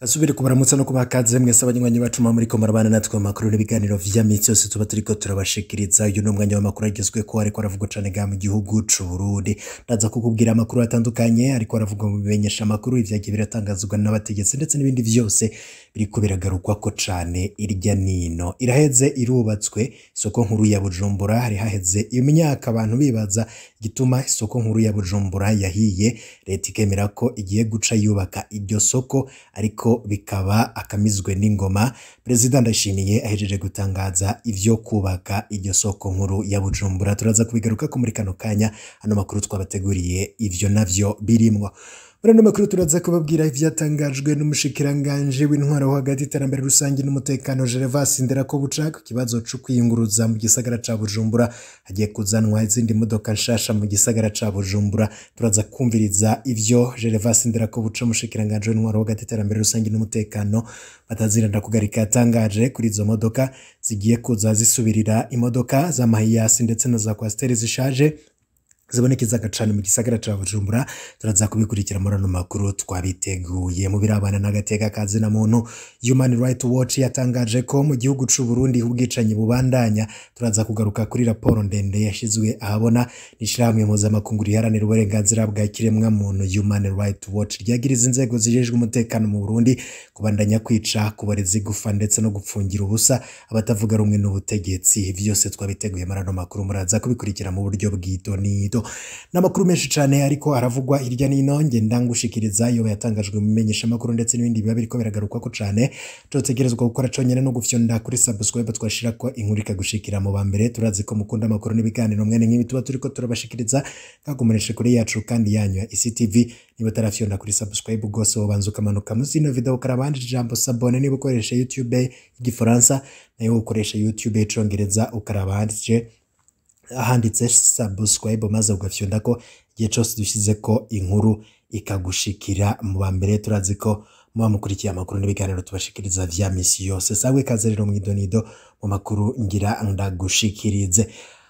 Asubire kubaramutsa no kubakaze mwese abanywanyi bacu muri ko marabana natwe makuru n'ibiganiro vy'amitsi yose tuba turiko turabashikiriza uyu no mwanya w'amakuru agezwe ko ariko aravuga cane ga mu gihugu c'u Burundi ndaza kukubwira amakuru atandukanye ariko aravuga mu bimenyesha amakuru ivyagiye biratangazwa n'abategetsi ndetse n'ibindi vyose biriko biragarukwa ko cane irya nino iraheze irubatswe isoko nkuru ya Bujumbura hari haheze imyaka abantu bibaza gituma isoko nkuru ya Bujumbura yahiye leta ikemera ko igiye guca yubaka iryo soko ariko bikaba akamizwe n'ingoma. Perezida Ndayishimiye ahejeje gutangaza ivyo kubaka iryo soko nkuru ya Bujumbura turaza kubigaruka ko muri kano kanya hano makuru twabateguriye ivyo navyo birimwo. Muri makuru turaza kubabwira ivyatangajwe n'umushikiranganje w'intwaro hagati iterambere rusangi n'umutekano Gervas Nderakobuca ku kibazo cyo kwiyunguruza mu gisagara ca Bujumbura hagiye kuzanwa izindi modoka nshasha mu gisagara ca Bujumbura turaza kumviriza ivyo Gervas Nderakobuca umushikiranganje w'intwaro hagati iterambere rusangi n'umutekano bataziranda kugarika yatangaje kuri izo modoka zigiye kuza zisubirira imodoka z'amahiyasi ndetse na za kwasteri zishaje zibonekeza gacane mu gisagara ca Bujumbura turaza kubikurikira muri ano makuru twabiteguye mu birabana n'agateka kazi na muntu. Human Rights Watch yatangaje ko mu gihugu c'u Burundi ubwicanyi bubandanya turaza kugaruka kuri raporo ndende yashizwe ahabona n'ishiramwe mpuzamakungu riharanira uburenganzira bwa kiremwa muntu. Human Rights Watch ryagiriza inzego zijejwe umutekano mu Burundi kubandanya kwica kubarezi gufa ndetse no gupfungira ubusa abatavuga rumwe n'ubutegetsi. Vyose twabiteguye muri ano makuru muraza kubikurikira mu buryo bw'idonido n'amakuru menshi cyane ariko aravugwa hirya n'ino ngenda ngushikiriza yo yatangajwe mu menyesha makuru ndetse n'ibindi biba biriko biragarukwa ko cyane totegerezwa gukora conyene no gufyonda kuri subscribe twashira ko inkuru ikagushikira mu bambere turazi ko mukunda amakuru n'ibiganiro mwene nk'ibi tuba turiko turabashikiriza kagumereshe kuri yacu kandi yanyu ya ICTV niba tarafyonda kuri subscribe gose wobanza ukamanuka muzi no video karabandi jambo sabone niba ukoresha YouTube y'igifaransa nayo ukoresha YouTube y'icongereza ukarabandije ahanditse subscribe maze ugafyonda ko igihe cyose dushize ko inkuru ikagushikira mu bambere turazi ko muba mukurikiye amakuru n'ibiganiro tubashikiriza vya misi yose sawe kaze rero mwidonido mu makuru ngira ndagushikirize.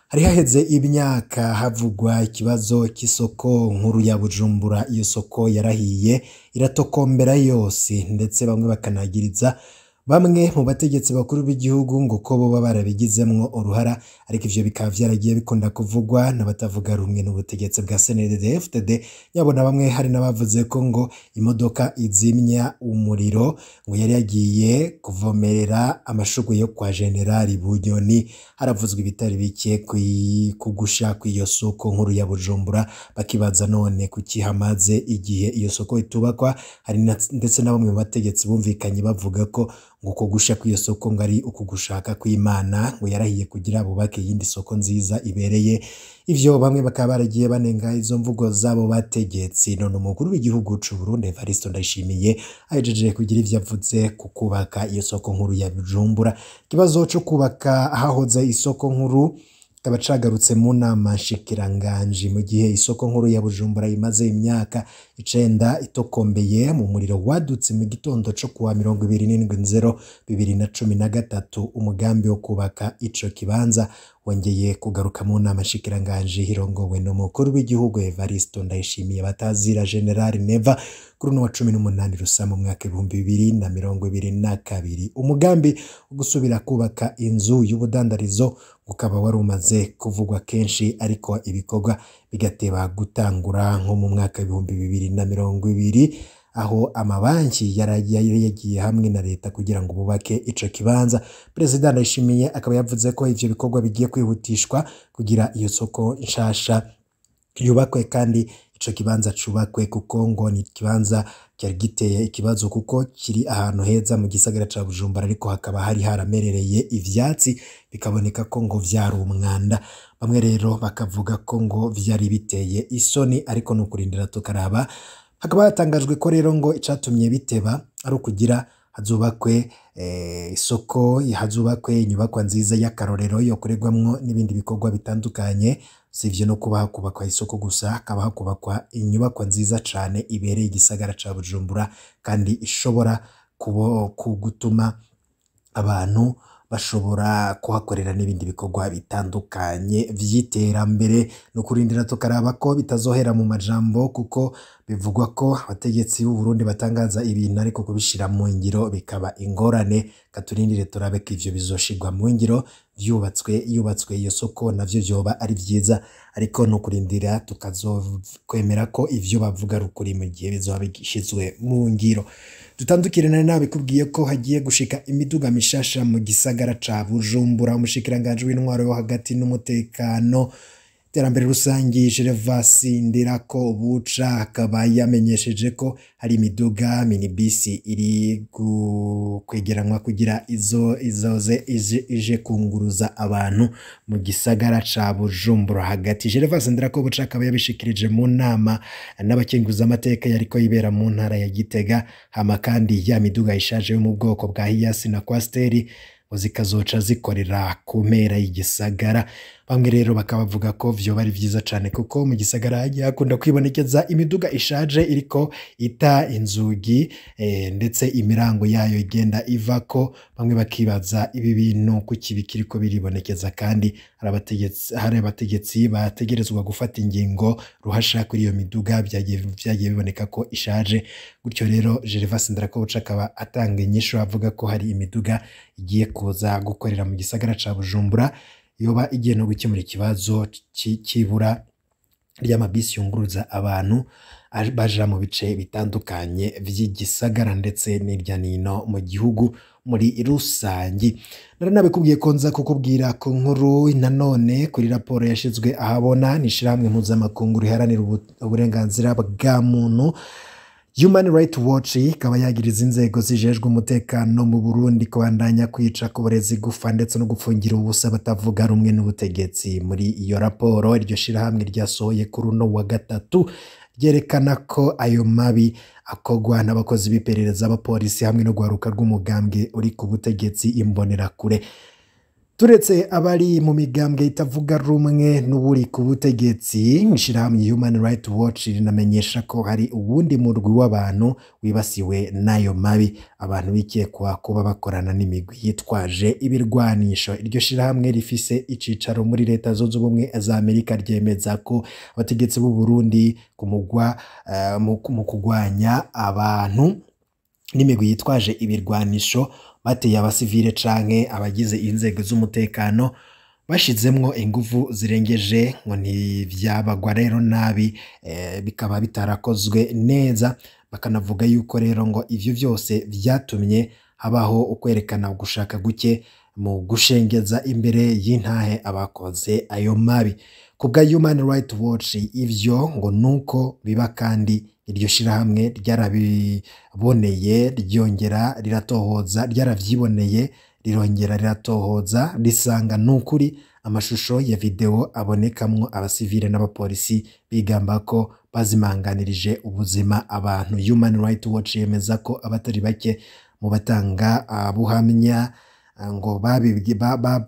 Hari haheze imyaka havugwa ikibazo cy'isoko nkuru ya Bujumbura iyo soko yarahiye iratokombera yose ndetse bamwe bakanagiriza bamwe mu bategetsi bakuru b'igihugu ngo ko bo barabigizemwo uruhara ariko ivyo bikaba vyaragiye bikunda kuvugwa n'abatavuga rumwe n'ubutegetsi bwa CNDD-FDD yabona bamwe hari n'abavuze ko ngo imodoka izimya umuriro ngo yari yagiye kuvomerera amashugwe yo kwa General Bunyoni. Haravuzwe ibitari bike kugusha kw'iyo soko nkuru ya Bujumbura bakibaza none kuki hamaze igihe iyo soko itubakwa. Hari ndetse na bamwe mu bategetsi bumvikanye bavuga ko ngo kugusha kw'iyo soko ngari ukugushaka kw'Imana ngo yarahiye kugira bubake yindi soko nziza ibereye. Ivyo bamwe bakaba baragiye banenga izo mvugo zabo bategetsi. None umukuru w'igihugu c'u Burundi Evariste Ndayishimiye ahejeje kugira ivyo avuze ku kubaka iyo soko nkuru ya Bujumbura. Kibazo cyo kubaka hahoze isoko nkuru kaba cagarutse mu nama nshikiranganje mu gihe isoko nkuru ya Bujumbura imaze imyaka 9 itokombeye mu muriro wadutse mu gitondo cyo kuwa 27/2013. Umugambi wo kubaka ico kibanza wongeye kugaruka mu nama nshikiranganje hirongowe n'umukuru w'igihugu Evariste Ndayishimiye batazira General Neva kuri no wa 18 Rusama mu mwaka 2022. Umugambi wo gusubira kubaka inzu y'ubudandarizo ukaba wari umaze kuvugwa kenshi ariko ibikorwa bigateba gutangura nko mu mwaka 2020 aho amabanki yagiye hamwe na leta kugira ngo bubake ico kibanza. Perezida Ndayishimiye akaba yavuze ko ivyo bikorwa bigiye kwihutishwa kugira iyo soko nshasha yubakwe kandi ico kibanza cubakwe kuko ngo ni kibanza cyari giteye ikibazo kuko kiri ahantu heza mu gisagara ca Bujumbura ariko hakaba hari haramerereye ivyatsi bikaboneka ko ngo vyari umwanda. Bamwe rero bakavuga ko ngo vyari biteye isoni ariko no kurindira tukaraba. Hakaba hatangajwe ko rero ngo icatumye biteba ari ukugira hazubakwe isoko hazubakwe inyubakwa nziza y'akarorero yo kuregwamwo n'ibindi bikorwa bitandukanye. Sivyo no kuba hakubakwa isoko gusa hakaba hakubakwa inyubakwa nziza cane ibereye igisagara ca Bujumbura kandi ishobora kugutuma abantu bashobora kuhakorera n'ibindi bikorwa bitandukanye vy'iterambere. No kurindira tukaraba ko bitazohera mu majambo kuko bivugwa ko abategetsi b'u Burundi batangaza ibintu ariko kubishira mu ngiro bikaba ingorane. Katurindire turabe ko ivyo bizoshirwa mu ngiro yubatswe iyo soko navyo vyoba ari vyiza, ariko no kurindira tukazokwemera ko ivyo bavuga rukuri mu gihe bizoba bishizwe mu ngiro. Dutandukire nawe kubwiye ko hagiye gushika imiduga mishasha mu gisagara ca Bujumbura. Umushikiranganje w'intwaro yo hagati n'umutekano iterambere rusangi Gervas Ndirakobuca akaba yamenyesheje ko hari imiduga minibisi iri kwegeranwa kugira izoze ije kunguruza abantu mu gisagara ca Bujumbura hagati. Gervas Ndirakobuca akaba yabishikirije mu nama n'abakenguza amateka yariko yibera mu ntara ya Gitega. Hama kandi ya miduga ishaje yo mu bwoko bwa Hiace na Coaster zikazoca zikorera ku mpera y'igisagara. Bamwe rero bakabavuga ko vyoba ari vyiza cane kuko mu gisagara hakunda kwibonekeza imiduga ishaje iriko ita inzugi ndetse imirango yayo igenda ivako. Bamwe bakibaza ibi bintu kuki bikiriko biribonekeza kandi hari abategetsi bategerezwa gufata ingingo ruhasha kuri iyo miduga vyagiye biboneka ko ishaje. Gutyo rero Gervas Ndirakobuca akaba atanga inyishu avuga ko hari imiduga igiye kuza gukorera mu gisagara ca Bujumbura yoba igiye no gukemura ikibazo cy'ibura ry'amabisi yunguruza abantu baja mu bice bitandukanye vy'igisagara ndetse n'irya nino mu gihugu muri rusangi. Naranabikubwiye ko nza kukubwira ku nkuru nanone kuri raporo yashizwe ahabona n'ishirahamwe mpuzamakungu riharanira uburenganzira bwa muntu Human Rights Watch ikaba yagiriza inzego zijejwe umutekano mu Burundi kubandanya kwica, kuboreza igufa ndetse no gupfungira ubusa batavuga rumwe n'ubutegetsi. Muri iyo raporo iryo shirahamwe ryasohoye kuri uno wa gatatu ryerekana ko ayo mabi akogwa n'abakozi b'iperereza, abapolisi hamwe no guharuka rw'umugambwe uri ku butegetsi Imbonerakure. Turetse abari mu migambwe itavuga rumwe n'uburi ku butegetsi, ishirahamwe Human Rights Watch rinamenyesha ko hari ubundi murwi w'abantu wibasiwe n'ayo mabi, abantu bikekwa kuba bakorana n'imigwi yitwaje ibirwanisho. Iryo shirahamwe rifise icicaro muri Leta Zunze Ubumwe za Amerika ryemeza ko abategetsi b'u Burundi mu kugwanya abantu n'imigwi yitwaje ibirwanisho bateye abasivile canke abagize inzego z'umutekano bashizemwo inguvu zirengeje, ngo ntivyabagwa rero nabi bikaba bitarakozwe neza. Bakanavuga yuko rero ngo ivyo vyose vyatumye habaho ukwerekana gushaka guke mu gushengeza imbere y'intahe abakoze ayo mabi. Kubwa Human Rights Watch ivyo ngo nuko biba kandi iryo shirahamwe ryarabiboneye ryaravyiboneye rirongera riratohoza risanga nukuri amashusho ya video abonekamwo abasivile n'abapolisi bigamba ko bazimanganirije ubuzima abantu. Human Rights Watch yemeza ko abatari bake mu batanga buhamya ngo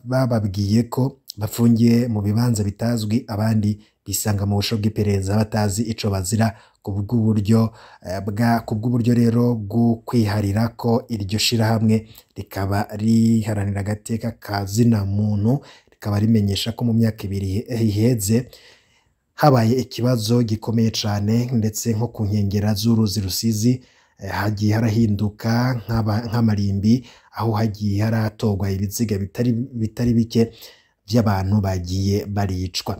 bababwiye ko bafungiye mu bibanza bitazwi, abandi bisanga mu busho bw'iperereza batazi ico bazira. Kubw'uburyo rero bwo kwiharira ko iryo shirahamwe rikaba riharanira agateka ka zina muntu, rikaba rimenyesha ko mu myaka ibiri iheze habaye ikibazo gikomeye cane, ndetse nko ku nkengera z'uruzi Rusizi hagiye harahinduka nk'amarimbi, aho hagiye haratorwa ibiziga bitari bike vy'abantu bagiye baricwa.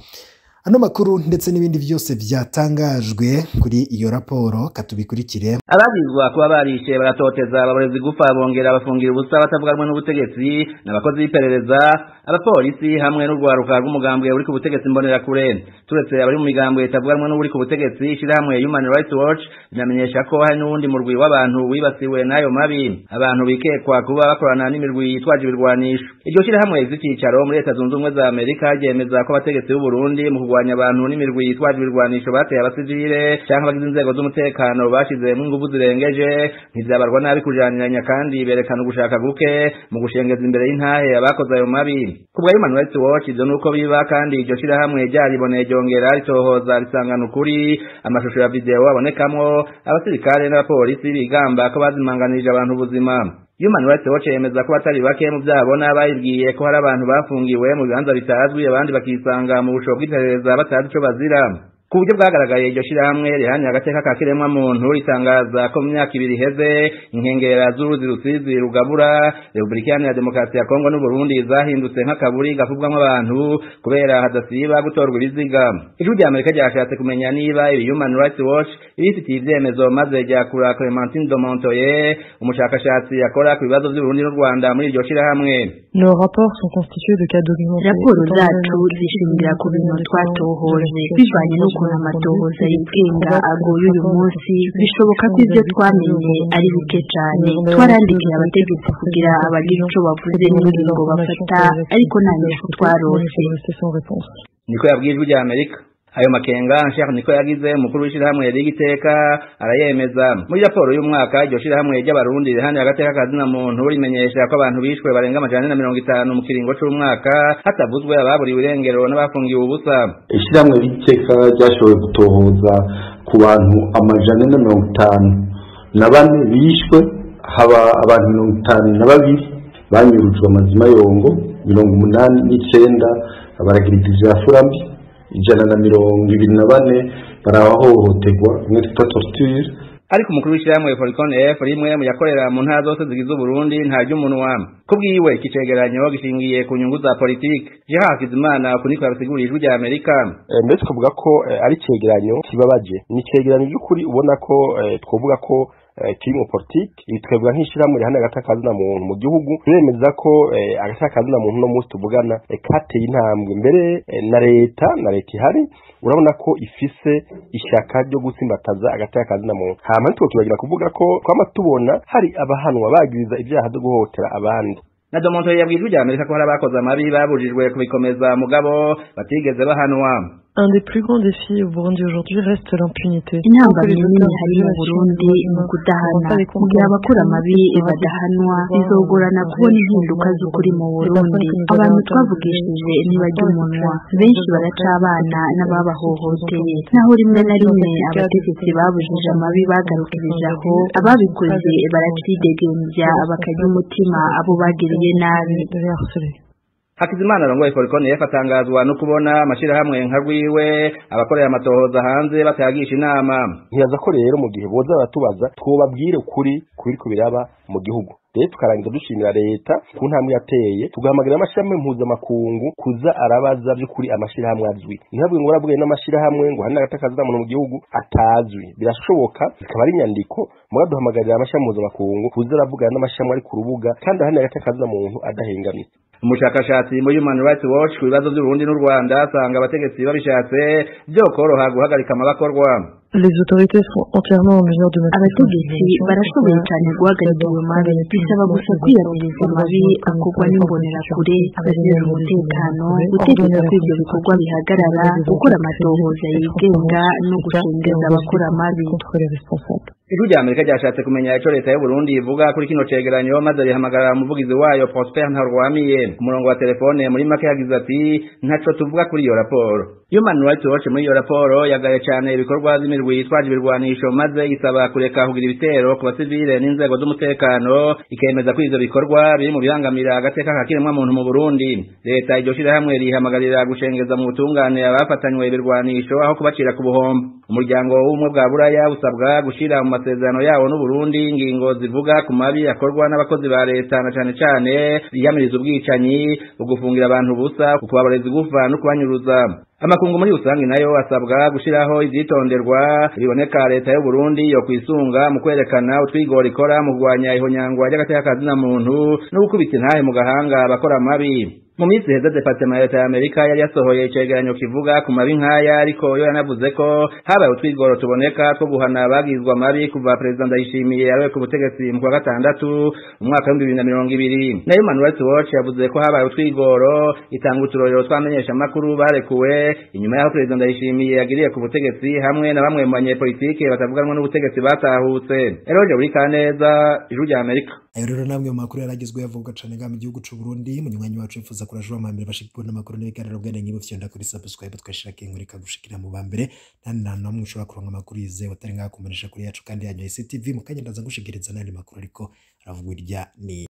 Ano makuru ndetse n'ibindi vyose vyatangajwe kuri iyo raporo katubikurikire. Ababizwa kuba barishe baratoteza ababorezi igufa bongera bafungira ubusa batavuga rumwe n'ubutegetsi n'abakozi b'iperereza, abapolisi hamwe n'urwaruka rw'umugambwe uri ku butegetsi Imbonerakure. Turetse abari mu migambwe itavuga rumwe n'uri ku butegetsi, ishirahamwe Human Rights Watch rinamenyesha ko hari n'uwundi murwi w'abantu wibasiwe n'ayo mabi, abantu bikekwa kuba bakorana n'imirwi yitwaje ibirwanisho. Iryo shirahamwe z'icicaro muri Leta Zunze Ubumwe za Amerika ryemeza ko abategetsi b'u Burundi mu kugwanya abantu n'imirwi yitwaje ibirwanisho bateye abasivile canke abagize inzego z'umutekano bashizemwo inguvu zirengeje, ntivyabarwa nabi kujaniranya kandi berekana ugushaka guke mu gushengeza imbere y'intahe abakoze ayo mabi. Kubwa Human Rights Watch ivyo nuko biba kandi iryo shirahamwe ryariboneye ryongera ritohoza risangana ukuri. Amashusho ya video abonekamwo abasirikare n'abapolisi bigamba ko bazimanganirije abantu ubuzima. Human Rights Watch yemeza ko batari bake mu vyabona bayibwiye ko hari abantu bafungiwe mu bibanza bitazwi, abandi bakisanga mu busho bw'iperereza batazi ico bazira. ku buryo bwagaragaye iryo shirahamwe rihanira agateka ka kiremwa muntu ritangaza ko mu myaka 2 iheze inkengera z'uruzi Rusizi rugabura Repubulika ya Demokarasi ya Kongo n'u Burundi zahindutse nk'akaburi gafubwamwo abantu kubera hadasiba gutorwa ibiziga. Ijwi rya Amerika ryashatse kumenya niba Human Rights Watch ibifitiye ivyemezo maze ryakura Clémentine de Montoyer umushakashatsi yakora ku bibazo by'u Burundi n'u Rwanda muri iryo shirahamwe. Nos rapports sont constitués de cas documentés. Raporo zacu zishingira ku bintu twatohoje bivanye n'ukuntu amatohoza yigenga agoye uyu munsi bishoboka ko ivyo twamenye ari bike cane twarandikiye abategetsi kugira abagira ico bavuze n'ingingo bafata ariko nta nyishu twarose. Niko yabwiye Ijwi rya Amerika. Ayo makenga Cheikh niko yagize umukuru w'ishirahamwe rigiteka arayemeza muri raporo y'umwaka iryo shirahamwe ry'abarundi rihani agateka kazina muntu rimenyesha ko abantu bishwe barenga 150 mu kiringo c'umwaka hatavuzwe ababuriwe irengero n'abafungiwe ubusa. Ishirahamwe rigiteka ryashoboye gutohoza ku bantu 150 na bane bishwe haba abantu 52 banyurujwe amazima yongo 89 abaragiriza furambi 124 barahohoterwa mwe twita torture. Ariko umukuru w'ishirahamwe Foricon F rimwe mu yakorera mu ntara zose zigize Burundi nta ry'umunwa kubwiwe ikicegeranyo gishingiye ku nyungu za politiki. Hakizimana kuniko yabisiguriye Ijwi rya Amerika. Ndetse kuvuga ko ari cegeranyo kibabaje ni cegeranyo by'ukuri ubona ko twovuga ko kirimo politiki itwebwa nk'ishirahamwe rihana agatakaza muntu mu gihugu turemeza ko agatakaza muntu no musi tuvugana kateye intambwe mbere na leta ihari urabona ko ifise ishaka ryo gusimbataza agatakaza muntu hama tubagira kuvuga ko twama tubona hari abahanwa bagiriza ibyaha byo guhotera abandi. Na Domonto yabwiye Ijwi rya Amerika ko hari abakoze amabi babujijwe kubikomeza mugabo batigeze bahanwa. Un des plus grands défis au Burundi aujourd'hui reste l'impunité. Intambamyi nini hari mu Burundi mu kudahana kugira abakora amabi badahanwa bizogorana kubona impinduka z'ukuri mu Burundi. Abantu twavugishije ntibajya umunwa benshi baracabana n'ababahohoteye naho rimwe na rimwe abategetsi babujije amabi bagarukirije aho ababikoze baracidegembya bakajya umutima abo bagiriye nabi. Hakizimana arongoye Foricon F atangazwa no kubona amashirahamwe nka rwiwe abakorera amatohoza hanze batayagisha inama. Ntiyaza ko rero mu gihe boza batubaza twobabwire ukuri kubiriko biraba mu gihugu. Rero tukarangiza dushimira leta ku ntambwe yateye tugahamagira amashirahamwe mpuzamakungu kuza arabaza by'ukuri amashirahamwe azwi. Ntabwo ngo aravuga n'amashirahamwe ngo hana agatakaza mu gihugu atazwi. Birashoboka bikaba ari nyandiko muga duhamagarira amashirahamwe mpuzamakungu kuza aravuga n'amashirahamwe ari ku rubuga kandi hana agatakaza muntu adahengamye. Umushakashatsi muri Human Rights Watch ku bibazo by'Uburundi n'u Rwanda asanga abategetsi babishatse byo koroha guhagarika amabakorwa. Les autorités sont entièrement en mesure de mettre abategetsi barashoboye cyane guhagarika ayo mabi bisaba gusa kwiyamiriza amabi akorwa n'imbonerakure abashinzwe umutekano gutegeka ko ibyo bikorwa bihagarara gukora amatohoza yigenga no gushengeza abakora amabi. Ijwi rya Amerika ryashatse kumenya ico leta y'u Burundi ivuga kuri kino cegeranyo maze rihamagara umuvugizi wayo Prosper Ntarwamiye ku murongo wa telefone muri make yagize ati ntaco tuvuga kuri iyo raporo. Human Rights Watch muri iyo raporo yagaye cyane ibikorwa by'imirwi yitwaje ibirwanisho maze isaba kureka kugira ibitero ku basivile n'inzego z'umutekano ikemeza ko ivyo bikorwa biri mu bihangamira agateka ka kiremwa muntu mu Burundi. Leta iryo shirahamwe rihamagarira gushengeza mu butungane abafatanywe ibirwanisho aho kubacira ku buhombo. Umuryango w'ubumwe bwa Buraya usabwa gushira mu masezerano yawo n'u Burundi ingingo zivuga ku mabi yakorwa n'abakozi ba leta na cane yamiriza ubwicanyi ugufungira abantu busa kubabareza gufa no kubanyuruza. Amakungu muri usangi nayo asabwa gushiraho izitonderwa biboneka leta y'u Burundi yo kwisunga mu kwerekana utwigora ikora mu kugwanya ihonyangwa ry'agateka kazina muntu no gukubita intahe mu gahanga abakora amabi. Mu minsi heza Departement ya Leta ya Amerika yari yasohoye icegeranyo kivuga ku mabi nkaya ariko yo yanavuze ko habaye utwigoro tuboneka two guhana bagizwa amabi kuva President Ndayishimiye yarewe ku butegetsi mu kwa gatandatu umwaka wa 2020. Na Human Rights Watch yavuze ko habaye utwigoro itanga uturorero twamenyesha makuru barekuwe inyuma y'aho President Ndayishimiye yagiriye ku butegetsi hamwe na bamwe mu banyepolitike batavuganwa n'ubutegetsi batahutse. Eroje buri kaneza Ijwi rya Amerika. Ayo rero namwe mu makuru yaragizwe yavuga cane mu gihugu c'u Burundi mu nywanyi wacu ifuza kurajwa amambere bashikirwa n'amakuru n'ibiganiro bwene nk'ibo fyonda kuri subscribe twashirake inkuru ikagushikira mu bambere nta namwe ushobora kuronka amakuru yizewe atari ngakumenyesha kuri yacu kandi yanyu ICTV mu kanya ndaza gushikiriza n'andi makuru ariko aravugwa irya ni